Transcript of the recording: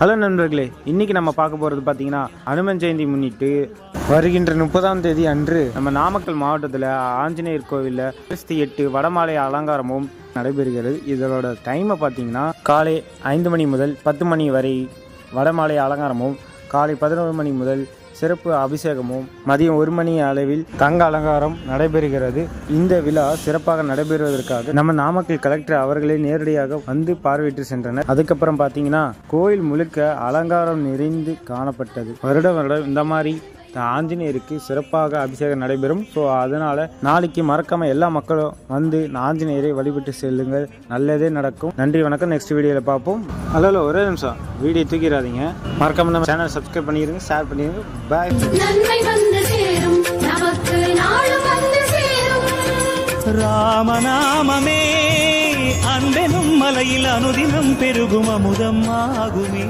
Hello நண்பர்களே, இன்னைக்கு நம்ம பார்க்க போகிறது பார்த்தீங்கன்னா அனுமன் ஜெயந்தி முன்னிட்டு வருகின்ற 30ஆம் தேதி அன்று நம்ம நாமக்கல் மாவட்டத்தில் ஆஞ்சநேயர் கோவிலில் 8 வடமாலை அலங்காரமும் நடைபெறுகிறது. இதோட டைமை பார்த்தீங்கன்னா காலை 5 மணி முதல் 10 மணி வரை வடமாலை அலங்காரமும், காலை 11 மணி முதல் சிறப்பு அபிஷேகமும், மதியம் 1 மணி அளவில் தங்க அலங்காரம் நடைபெறுகிறது. இந்த விழா சிறப்பாக நடைபெறுவதற்காக நம்ம நாமக்கல் கலெக்டர் அவர்களே நேரடியாக வந்து பார்வையிட்டு சென்றனர். அதுக்கப்புறம் பார்த்தீங்கன்னா கோயில் முழுக்க அலங்காரம் நிறைந்து காணப்பட்டது. வருடம் இந்த மாதிரி ஆஞ்சநேயருக்கு சிறப்பாக அபிஷேகம் நடைபெறும். ஸோ அதனால் நாளைக்கு மறக்காமல் எல்லா மக்களும் வந்து ஆஞ்சநேயரை வழிபட்டு செல்லுங்கள், நல்லதே நடக்கும். நன்றி, வணக்கம். நெக்ஸ்ட் வீடியோவில் பார்ப்போம். ஹலோ, ஒரே நிமிஷம், வீடியோ தூக்கிடாதீங்க. மறக்காம நம்ம சேனல் சப்ஸ்கிரைப் பண்ணிடுங்க, ஷேர் பண்ணிடுங்க. பாய். ராமநாமமே அன்பெனும் மலையில் அனுதினம் பெருகும் அமுதம் ஆகுமே.